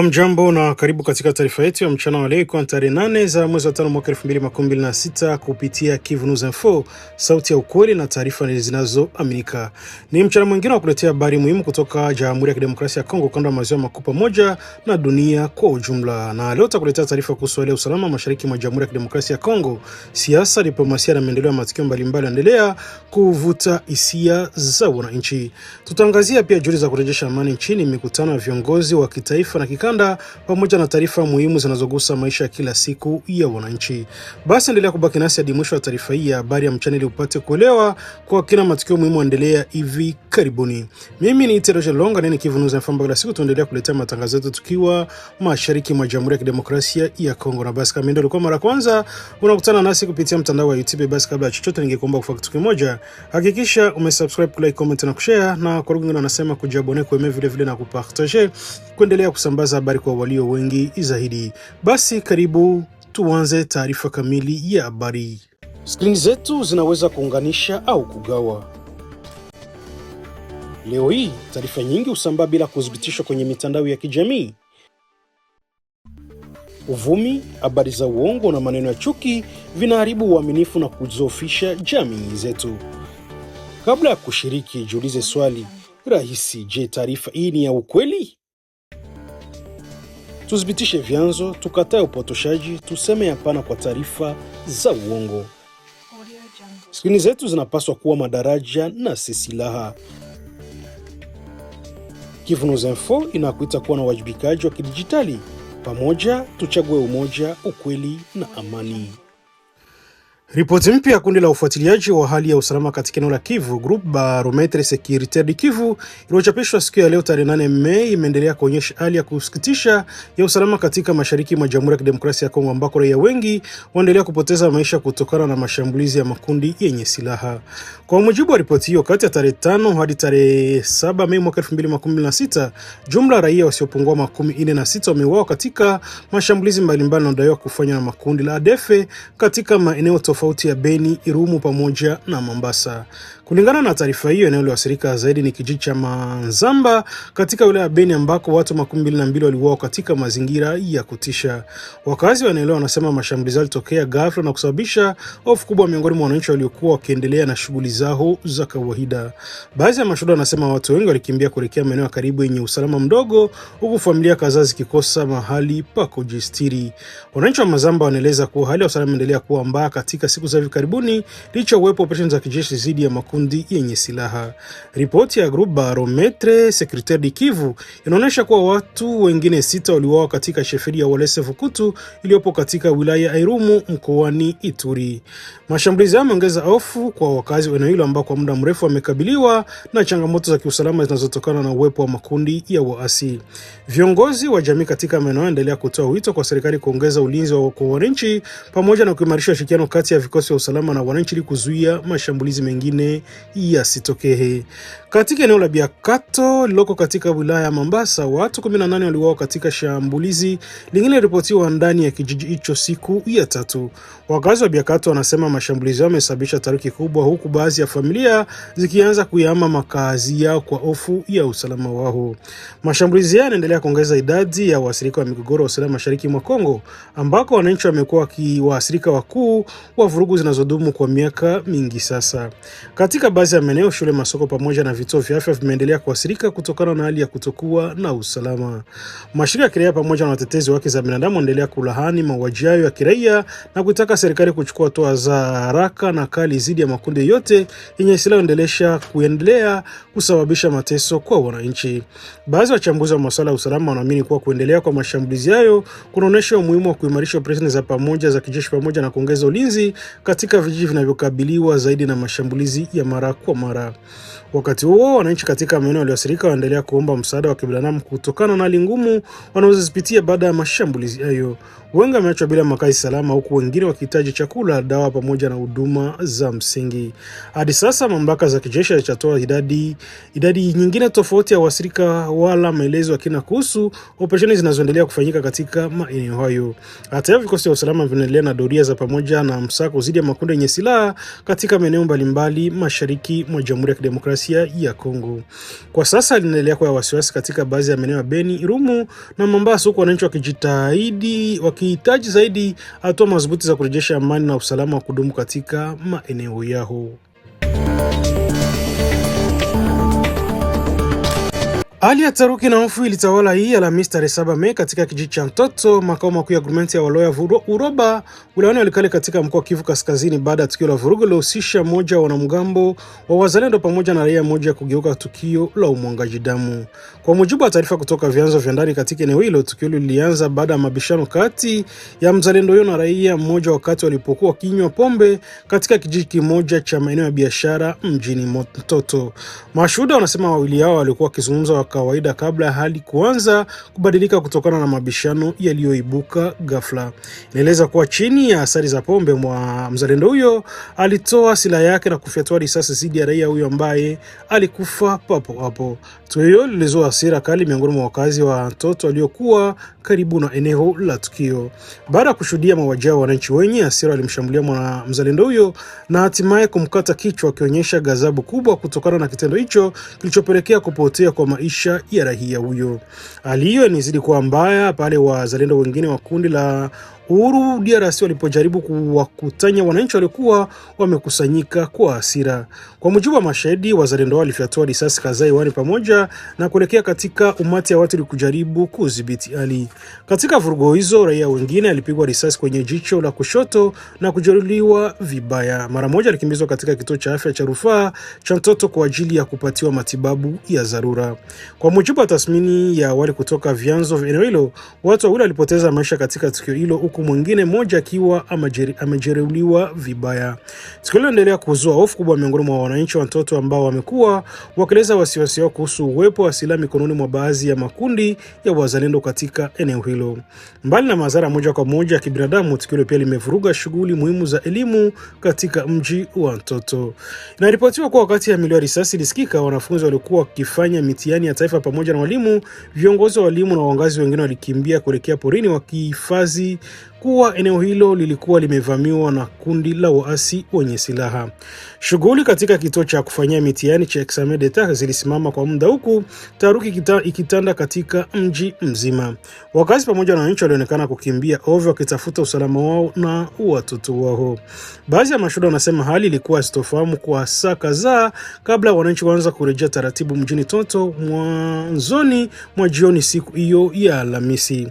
Mjambo na karibu katika taarifa yetu ya mchana wa leo kwa tarehe 8 za mwezi wa 5 mwaka 2026 kupitia Kivu News Info, sauti ya ukweli na taarifa zinazoaminika. Ni mchana mwingine wa kuletea habari muhimu kutoka Jamhuri ya Kidemokrasia ya Kongo, kanda maziwa makuu pamoja na dunia kwa ujumla. Na leo tutakuletea taarifa kuhusu hali ya usalama mashariki mwa Jamhuri ya Kidemokrasia ya Kongo, siasa, diplomasia na maendeleo ya matukio mbalimbali yanaendelea kuvuta hisia za wananchi. Tutaangazia pia juhudi za kurejesha amani nchini, mikutano ya viongozi wa kitaifa na kikanda pamoja na taarifa muhimu zinazogusa maisha ya kila siku ya wananchi. Basi endelea kubaki nasi hadi mwisho wa taarifa hii ya habari ya mchana ili upate kuelewa kwa kina matukio muhimu endelea hivi karibuni. Mimi ni Teroje Longa na ni Kivu News Info, kila siku tuendelea kuletea matangazo yetu tukiwa mashariki mwa Jamhuri ya Kidemokrasia ya Kongo. Na basi kama ndio kwa mara kwanza unakutana nasi kupitia mtandao wa YouTube, basi kabla ya chochote ningekuomba kufanya kitu kimoja. Hakikisha umesubscribe, like, comment na kushare, na kwa wengine wanasema kujabone kwa vile vile na kupartager kuendelea kusambaza habari kwa walio wengi zaidi. Basi karibu tuanze taarifa kamili ya habari. Skrini zetu zinaweza kuunganisha au kugawa. Leo hii taarifa nyingi husambaa bila kuthibitishwa kwenye mitandao ya kijamii. Uvumi, habari za uongo na maneno ya chuki vinaharibu uaminifu na kudhoofisha jamii zetu. Kabla ya kushiriki, jiulize swali rahisi: je, taarifa hii ni ya ukweli? Tuthibitishe vyanzo, tukatae upotoshaji, tuseme hapana kwa taarifa za uongo. Skrini zetu zinapaswa kuwa madaraja na si silaha. Kivu News Info inakuita kuwa na wajibikaji wa kidijitali. Pamoja tuchague umoja, ukweli na amani. Ripoti mpya ya kundi la ufuatiliaji wa hali ya usalama katika eneo la Kivu, Group Barometre Securitaire du Kivu, iliyochapishwa siku ya leo tarehe 8 Mei, imeendelea kuonyesha hali ya kusikitisha ya usalama katika mashariki mwa Jamhuri ya Kidemokrasia ya Kongo, ambako raia wengi waendelea kupoteza maisha kutokana na mashambulizi ya makundi yenye silaha. Kwa mujibu wa ripoti hiyo, kati ya tarehe 5 hadi tarehe 7 Mei mwaka 2026, jumla raia wasiopungua 46 wameuawa katika mashambulizi mbalimbali yanayodaiwa kufanywa na makundi la ADF katika maeneo tofauti ya Beni, Irumu pamoja na Mombasa. Kulingana na taarifa hiyo, eneo lililoathirika zaidi ni kijiji cha Manzamba katika wilaya ya Beni, ambako watu 22 waliuawa katika mazingira ya kutisha. Wakazi wa eneo wanasema mashambulizi yalitokea ghafla na kusababisha hofu kubwa miongoni mwa wananchi waliokuwa wakiendelea na shughuli zao za kawaida. Baadhi ya mashuhuda wanasema watu wengi walikimbia kuelekea maeneo ya karibu yenye usalama mdogo, huku familia kadhaa zikikosa mahali pa kujistiri. Wananchi wa Manzamba wanaeleza kuwa hali ya usalama inaendelea kuwa mbaya katika siku za hivi karibuni licha uwepo operesheni za kijeshi dhidi ya makundi yenye silaha. Ripoti ya Group Barometre Securitaire du Kivu inaonyesha kuwa watu wengine 6 waliuawa katika sheferi ya Walese Vukutu iliyopo katika wilaya ya Irumu mkoani Ituri. Mashambulizi haya yameongeza hofu kwa wakazi wa eneo hilo ambao kwa muda mrefu wamekabiliwa na changamoto za kiusalama zinazotokana na uwepo wa makundi ya waasi. Viongozi wa jamii katika maeneo wanaendelea kutoa wito kwa serikali kuongeza ulinzi kwa wananchi pamoja na kuimarisha ushirikiano kati ya vikosi vya usalama na wananchi ili kuzuia mashambulizi mengine yasitokee. Katika eneo la Biakato liloko katika wilaya ya Mombasa, watu 18 waliuawa katika shambulizi lingine ripotiwa ndani ya kijiji hicho siku ya 3. Wakazi wa Biakato wanasema mashambulizi hayo yamesababisha taharuki kubwa, huku baadhi ya familia zikianza kuyahama makazi yao kwa hofu ya usalama wao. Mashambulizi haya yanaendelea kuongeza idadi ya waathirika wa migogoro ya usalama mashariki mwa Kongo, ambako wananchi wamekuwa waathirika wakuu wa vurugu zinazodumu kwa miaka mingi sasa. Katika baadhi ya maeneo, shule, masoko pamoja na vituo vya afya vimeendelea kuathirika kutokana na hali ya kutokuwa na usalama. Mashirika ya kiraia pamoja na watetezi wa haki za binadamu wanaendelea kulahani mauaji hayo ya kiraia na kuitaka serikali kuchukua hatua za haraka na kali dhidi ya makundi yote yenye silaha kuendelea kusababisha mateso kwa wananchi. Baadhi ya wachambuzi wa masuala ya usalama wanaamini kuwa kuendelea kwa mashambulizi hayo kunaonyesha umuhimu wa kuimarisha operesheni za pamoja za kijeshi pamoja na kuongeza ulinzi katika vijiji vinavyokabiliwa zaidi na mashambulizi ya mara kwa mara. Wakati huo, wananchi katika maeneo yaliyoathirika waendelea kuomba msaada wa kibinadamu kutokana na hali ngumu wanazozipitia baada ya mashambulizi hayo. Wengi wameachwa bila makazi salama, huku wengine wakihitaji chakula, dawa pamoja na huduma za msingi. Hadi sasa mamlaka za kijeshi hazijatoa idadi nyingine tofauti ya waathirika wala maelezo ya kina kuhusu operesheni zinazoendelea kufanyika katika maeneo hayo. Hata hivyo, vikosi vya usalama vinaendelea na doria za pamoja na msako dhidi ya makundi yenye silaha katika maeneo mbalimbali mashariki mwa Jamhuri ya Kidemokrasia ya Kongo. Kwa sasa linaendelea kuwa wasiwasi katika baadhi ya maeneo ya Beni, Irumu na Mambasa, huku wananchi wakihitaji zaidi hatua madhubuti za kurejesha amani na usalama wa kudumu katika maeneo yao. Hali ya taharuki na hofu ilitawala hii Alhamisi tarehe 7 Mei katika kijiji cha Ntoto, makao makuu ya gavumenti ya Waloya Uroba, wilayani Walikale katika mkoa wa Kivu Kaskazini, baada ya tukio la vurugu lilohusisha mmoja wa wanamgambo wa wazalendo pamoja na raia mmoja kugeuka tukio la umwangaji damu. Kwa mujibu wa taarifa kutoka vyanzo vya ndani katika eneo hilo, tukio lilianza baada ya mabishano kati ya mzalendo huyo na raia mmoja wakati walipokuwa kinywa pombe katika kijiji kimoja cha maeneo ya biashara mjini Ntoto. Mashuhuda wanasema wawili hao walikuwa wakizungumza kawaida kabla ya hali kuanza kubadilika kutokana na mabishano yaliyoibuka ghafla. Inaeleza kuwa chini ya athari za pombe, mzalendo huyo alitoa silaha yake na kufyatua risasi dhidi ya raia huyo ambaye alikufa papo hapo. Tukio hilo lilizua hasira kali miongoni mwa wakazi wa watoto waliokuwa karibu na eneo la tukio. Baada ya kushuhudia mauaji, wananchi wenye hasira walimshambulia mzalendo huyo na hatimaye kumkata kichwa, akionyesha ghadhabu kubwa kutokana na kitendo hicho kilichopelekea kupotea kwa maisha ya raia huyo. Hali hiyo inazidi kuwa mbaya pale wazalendo wengine wa kundi la Uhuru DRC walipojaribu kuwakutanya wananchi walikuwa wamekusanyika kwa hasira. Kwa mujibu wa mashahidi, wazalendo walifyatua risasi kadhaa hewani pamoja na kuelekea katika umati ya watu ili kujaribu kudhibiti hali. Katika vurugo hizo, raia wengine alipigwa risasi kwenye jicho la kushoto na kujeruhiwa vibaya. Mara moja alikimbizwa katika kituo cha afya cha rufaa cha Ntoto kwa ajili ya kupatiwa matibabu ya dharura. Kwa mujibu wa tathmini ya awali kutoka vyanzo vya eneo hilo, watu wawili walipoteza maisha katika tukio hilo, huku mwingine mmoja akiwa amejeruhiwa vibaya. Tukio hilo linaendelea kuzua hofu kubwa miongoni mwa wananchi wa Ntoto ambao wamekuwa wakieleza wasiwasi wao kuhusu uwepo wa silaha mikononi mwa baadhi ya makundi ya wazalendo katika eneo hilo. Mbali na madhara moja kwa moja ya kibinadamu, tukio hilo pia limevuruga shughuli muhimu za elimu katika mji wa Ntoto. Inaripotiwa kuwa wakati ya milio ya risasi ilisikika, wanafunzi walikuwa wakifanya mitihani ya taifa pamoja na walimu, viongozi wa walimu na waongozi wengine walikimbia kuelekea porini wakihifadhi kuwa eneo hilo lilikuwa limevamiwa na kundi la waasi wenye silaha. Shughuli katika kituo cha kufanyia mitihani cha examen d'etat zilisimama kwa muda, huku taharuki ikitanda katika mji mzima. Wakazi pamoja na wananchi walionekana kukimbia ovyo wakitafuta usalama wao na watoto wao. Baadhi ya mashuhuda wanasema hali ilikuwa sitofahamu kwa saa kadhaa kabla wananchi waanza kurejea taratibu mjini Ntoto mwanzoni mwa jioni siku hiyo ya Alhamisi.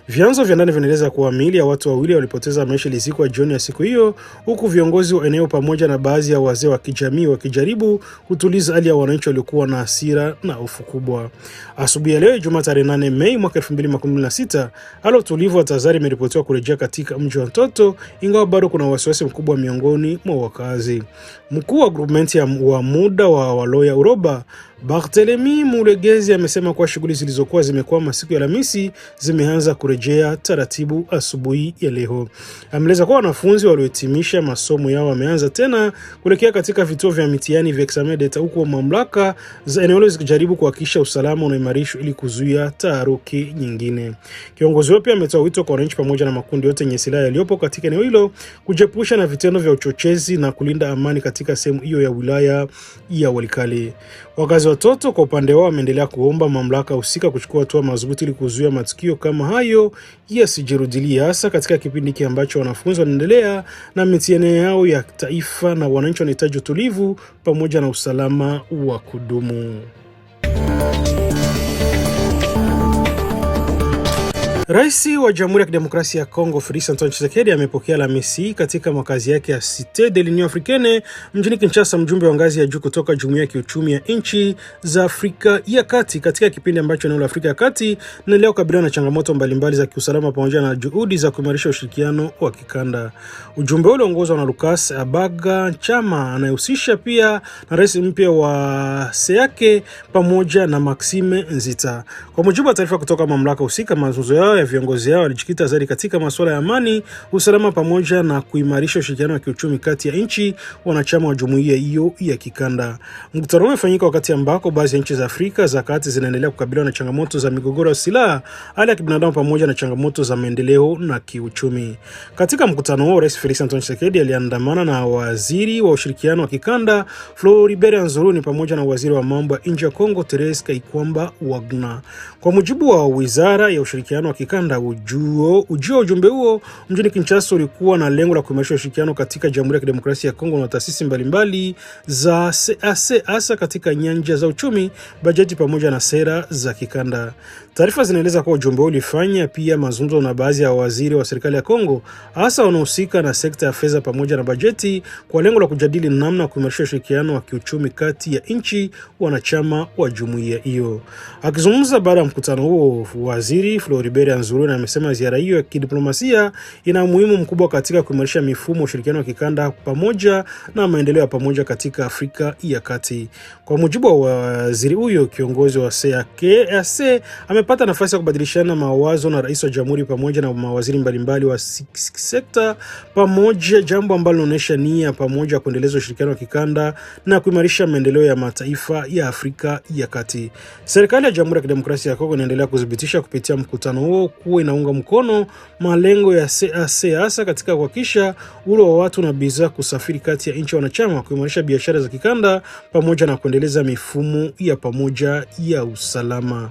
Vyanzo vya ndani vinaeleza kuwa miili ya watu wawili walipoteza maisha ilizikwa jioni ya siku hiyo, huku viongozi wa eneo pamoja na baadhi ya wazee wa kijamii wakijaribu kutuliza hali ya wananchi waliokuwa na hasira na hofu kubwa. Asubuhi ya leo Jumatatu tarehe 8 Mei mwaka 2016, hali tulivu wa tahadhari imeripotiwa kurejea katika mji wa Ntoto, ingawa bado kuna wasiwasi mkubwa miongoni mwa wakazi. Mkuu wa gavumenti wa muda wa Waloya Uroba, Barthelemy Mulegezi, amesema kuwa shughuli zilizokuwa zimekwama siku ya Alhamisi zimeanza kurejea taratibu asubuhi ya leo. Ameeleza kuwa wanafunzi waliohitimisha masomo yao wameanza tena kuelekea katika vituo vya mitihani vya examen d'etat, huko mamlaka za eneo hilo zikijaribu kuhakikisha usalama unaimarishwa ili kuzuia taharuki nyingine. Kiongozi wao pia ametoa wito kwa wananchi pamoja na makundi yote yenye silaha yaliyopo katika eneo hilo kujiepusha na vitendo vya uchochezi na kulinda amani katika sehemu hiyo ya wilaya ya Walikale. Wakazi watoto kwa upande wao wameendelea kuomba mamlaka husika kuchukua hatua madhubuti ili kuzuia matukio kama hayo yasijirudilie, hasa katika kipindi hiki ambacho wanafunzi wanaendelea na mitihani yao ya taifa na wananchi wanahitaji utulivu pamoja na usalama wa kudumu. Rais wa Jamhuri ya Kidemokrasia ya Kongo Felix Antoine Tshisekedi amepokea Alhamisi katika makazi yake ya Cité de l'Union Africaine mjini Kinshasa mjumbe wa ngazi ya juu kutoka Jumuiya ya Kiuchumi ya Nchi za Afrika ya Kati, katika kipindi ambacho eneo la Afrika ya Kati linaendelea kukabiliana na changamoto mbalimbali za kiusalama pamoja na juhudi za kuimarisha ushirikiano wa kikanda. Ujumbe ule unaongozwa na Lucas Abaga Chama anayehusisha pia na rais mpya wa SEAC pamoja na Maxime Nzita. Kwa mujibu wa taarifa kutoka mamlaka husika, mazungumzo yao ya viongozi hao walijikita zaidi katika masuala ya amani, usalama pamoja na kuimarisha ushirikiano wa kiuchumi kati ya nchi wanachama wa jumuiya hiyo ya kikanda. Mkutano umefanyika wakati ambako baadhi ya nchi za Afrika za Kati zinaendelea kukabiliwa na changamoto za migogoro ya silaha, hali ya kibinadamu pamoja na changamoto za maendeleo na kiuchumi. Katika mkutano huo, Rais Felix Antoine Tshisekedi aliandamana na waziri wa ushirikiano wa kikanda Floribert Anzuruni pamoja na waziri wa mambo ya nje ya Kongo Therese Kaikwamba Wagner. Kwa mujibu wa Wizara ya Ushirikiano wa Kikanda, ujumbe huo mjini Kinshasa ulikuwa na lengo la kuimarisha ushirikiano katika Jamhuri ya Kidemokrasia ya Kongo na taasisi mbalimbali za CAC hasa katika nyanja za uchumi, bajeti pamoja na sera za kikanda. Taarifa zinaeleza kuwa ujumbe huo ulifanya pia mazungumzo na baadhi ya waziri wa serikali ya Kongo hasa wanaohusika na sekta ya fedha pamoja na bajeti kwa lengo la kujadili namna ya kuimarisha ushirikiano wa kiuchumi kati ya nchi wanachama wa jumuiya hiyo. Akizungumza baada ya mkutano huo, waziri Floribert Anzuruni amesema ziara hiyo ya kidiplomasia ina umuhimu mkubwa katika kuimarisha mifumo ushirikiano wa kikanda pamoja na maendeleo ya pamoja katika Afrika ya Kati. Kwa mujibu wa waziri huyo, kiongozi wa CAC amepata nafasi ya kubadilishana mawazo na rais wa jamhuri pamoja na mawaziri mbalimbali wa sekta pamoja, jambo ambalo linaonyesha nia pamoja kuendeleza ushirikiano wa kikanda na kuimarisha maendeleo ya mataifa ya Afrika ya Kati. Serikali ya Jamhuri ya Kidemokrasia ya Kongo inaendelea kudhibitisha kupitia mkutano huo kuwa inaunga mkono malengo ya CAC hasa katika kuhakikisha uhuru wa watu na bidhaa kusafiri kati ya nchi wanachama, kuimarisha biashara za kikanda pamoja na kuendeleza mifumo ya pamoja ya usalama.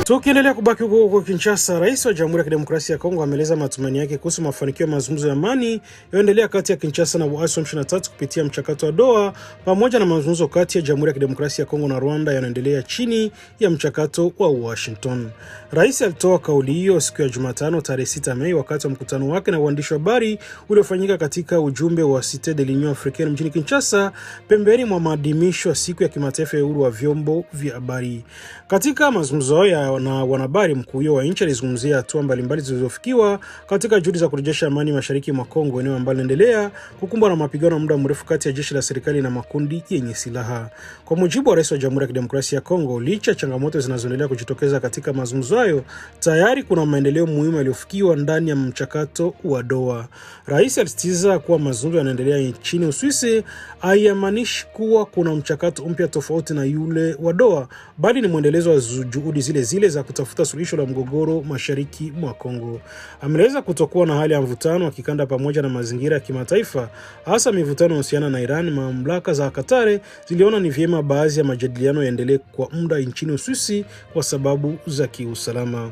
Tukiendelea kubaki huko Kinshasa, rais wa Jamhuri ya Kidemokrasia ya Kongo ameeleza matumaini yake kuhusu mafanikio ya mazungumzo ya amani yanayoendelea kati ya Kinshasa na waasi wa M23 kupitia mchakato wa Doha pamoja na mazungumzo kati ya Jamhuri ya Kidemokrasia ya Kongo na Rwanda yanaendelea chini ya mchakato wa Washington. Rais alitoa kauli hiyo siku ya Jumatano tarehe 6 Mei wakati wa mkutano wake na waandishi wa habari uliofanyika katika ujumbe wa Cité de l'Union Africaine mjini Kinshasa pembeni mwa maadhimisho ya siku ya kimataifa ya uhuru wa vyombo vya habari. Katika mazungumzo hayo na wanahabari, mkuu huyo wa nchi alizungumzia hatua mbalimbali zilizofikiwa katika juhudi za kurejesha amani mashariki mwa Kongo, eneo ambalo linaendelea kukumbwa na mapigano muda mrefu kati ya jeshi la serikali na makundi yenye silaha. Kwa mujibu wa rais wa Jamhuri ya Kidemokrasia ya Kongo, licha changamoto zinazoendelea kujitokeza katika mazungumzo hayo, tayari kuna maendeleo muhimu yaliyofikiwa ndani ya mchakato wa Doha. Rais alisisitiza kuwa mazungumzo yanaendelea nchini Uswisi haimaanishi kuwa kuna mchakato mpya tofauti na yule wa Doha, bali ni mwendelezo wa juhudi zile zile za kutafuta suluhisho la mgogoro mashariki mwa Kongo. Ameeleza kutokuwa na hali ya mvutano wa kikanda pamoja na mazingira ya kimataifa, hasa mivutano inayohusiana na Iran. Mamlaka za Qatar ziliona ni vyema baadhi ya majadiliano yaendelee kwa muda nchini Uswisi kwa sababu za kiusalama.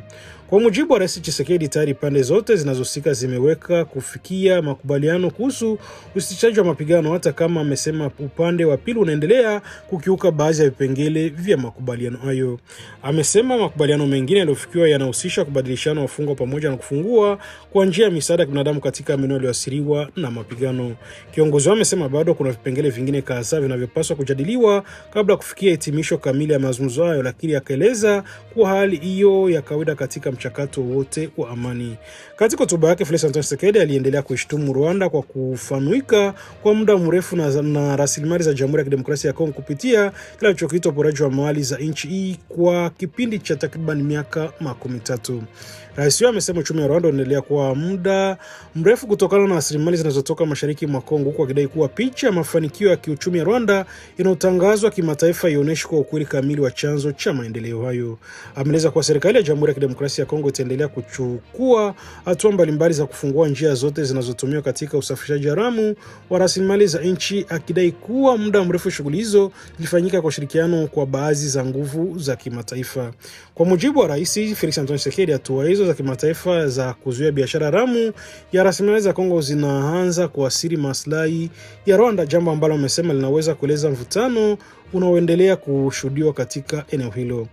Kwa mujibu wa Rais Tshisekedi, tayari pande zote zinazohusika zimeweka kufikia makubaliano kuhusu usitishaji wa mapigano, hata kama amesema upande wa pili unaendelea kukiuka baadhi ya vipengele vya makubaliano hayo. Amesema makubaliano mengine yaliyofikiwa yanahusisha kubadilishana wafungwa pamoja na kufungua kwa njia ya misaada ya kibinadamu katika maeneo yaliyoathiriwa na mapigano. Kiongozi wao amesema bado kuna vipengele vingine kadhaa vinavyopaswa kujadiliwa kabla kufikia hitimisho kamili ya mazungumzo hayo, lakini akaeleza kuwa hali hiyo ya kawaida katika mchakato wote wa amani. Katika hotuba yake, Felix Antoine Tshisekedi aliendelea kuishtumu Rwanda kwa kufanuika kwa muda mrefu na rasilimali za Jamhuri ya Kidemokrasia ya Kongo kupitia kile alichokiita uporaji wa mali za nchi hii kwa kipindi cha takriban miaka 13. Rais huyo amesema uchumi wa Rwanda unaendelea kwa muda mrefu kutokana na rasilimali zinazotoka mashariki mwa Kongo, huku akidai kuwa picha ya mafanikio ya kiuchumi ya Rwanda inayotangazwa kimataifa ionyeshi kwa ukweli kamili wa chanzo cha maendeleo hayo. Ameeleza kuwa serikali ya Jamhuri ya Kidemokrasia Kongo itaendelea kuchukua hatua mbalimbali za kufungua njia zote zinazotumiwa katika usafirishaji haramu wa rasilimali za nchi, akidai kuwa muda mrefu shughuli hizo zilifanyika kwa ushirikiano kwa baadhi za nguvu za kimataifa. Kwa mujibu wa Rais Felix Antoine Tshisekedi, hatua hizo za kimataifa za kuzuia biashara haramu ya rasilimali za Kongo zinaanza kuathiri maslahi ya Rwanda, jambo ambalo amesema linaweza kueleza mvutano unaoendelea kushuhudiwa katika eneo hilo.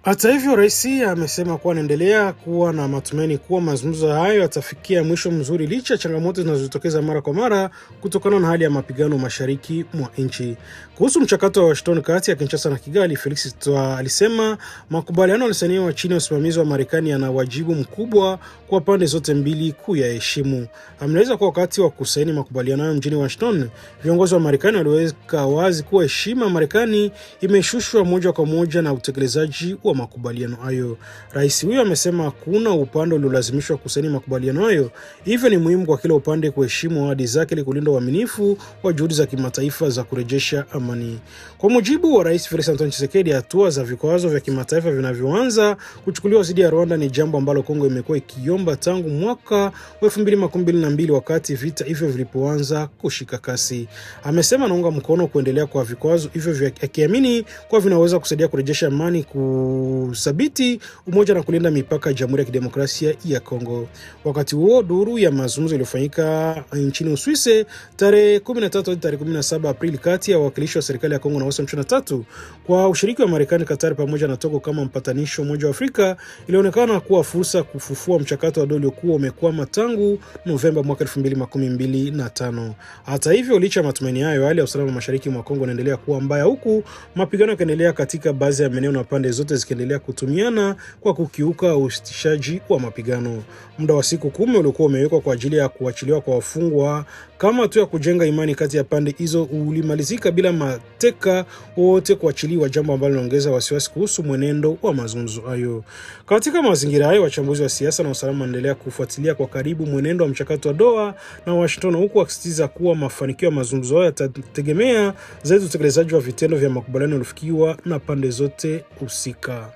Hata hivyo, rais amesema kuwa anaendelea kuwa na matumaini kuwa mazungumzo hayo yatafikia mwisho mzuri licha ya changamoto zinazotokeza mara kwa mara kutokana na hali ya mapigano mashariki mwa nchi. Kuhusu mchakato wa Washington kati ya Kinshasa na Kigali, Felix alisema makubaliano yaliyosainiwa chini ya usimamizi wa Marekani yana wajibu mkubwa kwa pande zote mbili kuyaheshimu. Ameeleza kuwa wakati wa kusaini makubaliano hayo mjini Washington, viongozi wa Marekani waliweka wazi kuwa heshima ya Marekani imeshushwa moja kwa moja na utekelezaji wa makubaliano hayo. Rais huyo amesema hakuna upande uliolazimishwa kusaini makubaliano hayo, hivyo ni muhimu kwa kila upande kuheshimu ahadi zake ili kulinda uaminifu wa juhudi za kimataifa za kurejesha amani. Kwa mujibu wa Rais Felix Antoine Tshisekedi, hatua za vikwazo vya kimataifa vinavyoanza kuchukuliwa dhidi ya Rwanda ni jambo ambalo Kongo imekuwa ikiomba tangu mwaka wa 2022 wakati vita hivyo vilipoanza kushika kasi. Amesema anaunga mkono kuendelea kwa vikwazo hivyo, akiamini kwa vinaweza kusaidia kurejesha amani, kudhibiti umoja na kulinda mipaka ya Jamhuri ya Kidemokrasia ya Kongo. Wakati huo, duru ya mazungumzo iliyofanyika nchini Uswisi tarehe 13 hadi tarehe 17 Aprili kati ya wawakilishi wa serikali ya Kongo na M23 kwa ushiriki wa Marekani, Qatar pamoja na Togo kama mpatanishi wa Umoja wa Afrika ilionekana kuwa fursa kufufua mchakato wa dola uliokuwa umekwama tangu Novemba mwaka 2025. Hata hivyo, licha ya matumaini hayo, hali ya usalama mashariki mwa Kongo inaendelea kuwa mbaya, huku mapigano yanaendelea katika baadhi ya maeneo na pande zote zikiendelea kutumiana kwa kukiuka usitishaji wa mapigano. Muda wa siku 10 uliokuwa umewekwa kwa ajili ya kuachiliwa kwa wafungwa kama tu ya kujenga imani kati ya pande hizo ulimalizika bila mateka wote kuachiliwa, jambo ambalo linaongeza wasiwasi kuhusu mwenendo wa mazungumzo hayo. Katika mazingira hayo, wachambuzi wa siasa na usalama wanaendelea kufuatilia kwa karibu mwenendo wa mchakato wa Doha na Washington, huku wakisisitiza kuwa mafanikio ya mazungumzo hayo yatategemea zaidi utekelezaji wa vitendo vya makubaliano yaliyofikiwa na pande zote husika.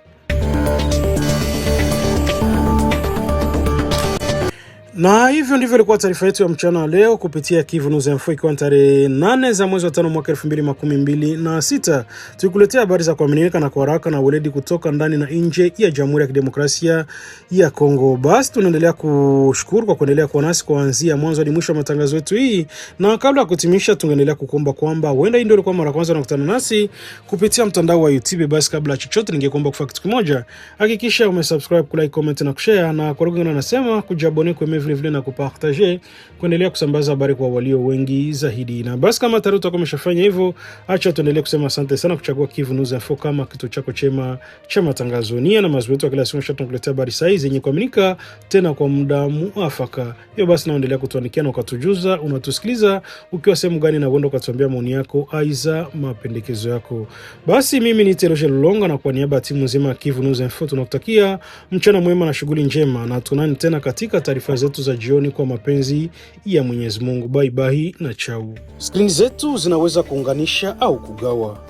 Na hivyo ndivyo ilikuwa taarifa yetu ya mchana leo kupitia Kivu News Info, ikiwa tarehe 8 za mwezi wa 5 mwaka 2026. Tulikuletea habari za kuaminika na kwa haraka na weledi kutoka ndani na nje ya Jamhuri ya Kidemokrasia ya Kongo. Basi tunaendelea kushukuru kwa kuendelea kuwa nasi kuanzia mwanzo hadi mwisho wa matangazo yetu hii. Na kabla ya kutimisha, tungeendelea kukuomba kwamba huenda hii ndio ilikuwa mara kwanza unakutana nasi kupitia mtandao wa YouTube. Basi kabla ya chochote, ningekuomba kufanya kitu kimoja. Hakikisha umesubscribe, kulike, comment na kushare, na kwa lugha nasema kujabone kwa vile na kupartager, kuendelea kusambaza habari kwa walio wengi zaidi. Na basi kama tayari utakuwa umeshafanya hivyo, acha tuendelee kusema asante sana kuchagua Kivu News Info kama kitu chako chema cha matangazo. Nia na mazoezi kila siku tunakuletea habari sahihi zenye kuaminika tena kwa muda muafaka. Hiyo basi naendelea kutuandikia na ukatujuza unatusikiliza ukiwa sehemu gani, na uende ukatuambia maoni yako aiza mapendekezo yako. Basi mimi ni Teloje Lulonga, na kwa niaba ya timu nzima ya Kivu News Info tunakutakia mchana mwema na shughuli njema, na tunani tena katika taarifa zetu za jioni kwa mapenzi ya Mwenyezi Mungu. Bye bye na chao. Skrini zetu zinaweza kuunganisha au kugawa.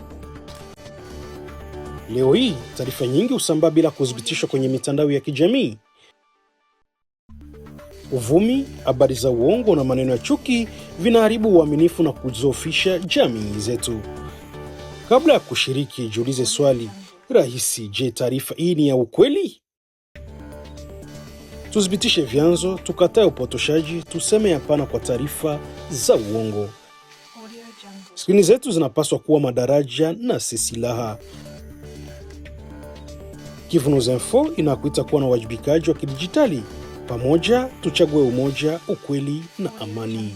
Leo hii taarifa nyingi husambaa bila kuthibitishwa kwenye mitandao ya kijamii. Uvumi, habari za uongo na maneno ya chuki vinaharibu uaminifu na kudhoofisha jamii zetu. Kabla ya kushiriki, jiulize swali rahisi: je, taarifa hii ni ya ukweli? Tuthibitishe vyanzo, tukatae upotoshaji, tuseme hapana kwa taarifa za uongo. Skrini zetu zinapaswa kuwa madaraja na si silaha. Kivu News Info inakuita kuwa na uwajibikaji wa kidijitali. Pamoja tuchague umoja, ukweli na amani.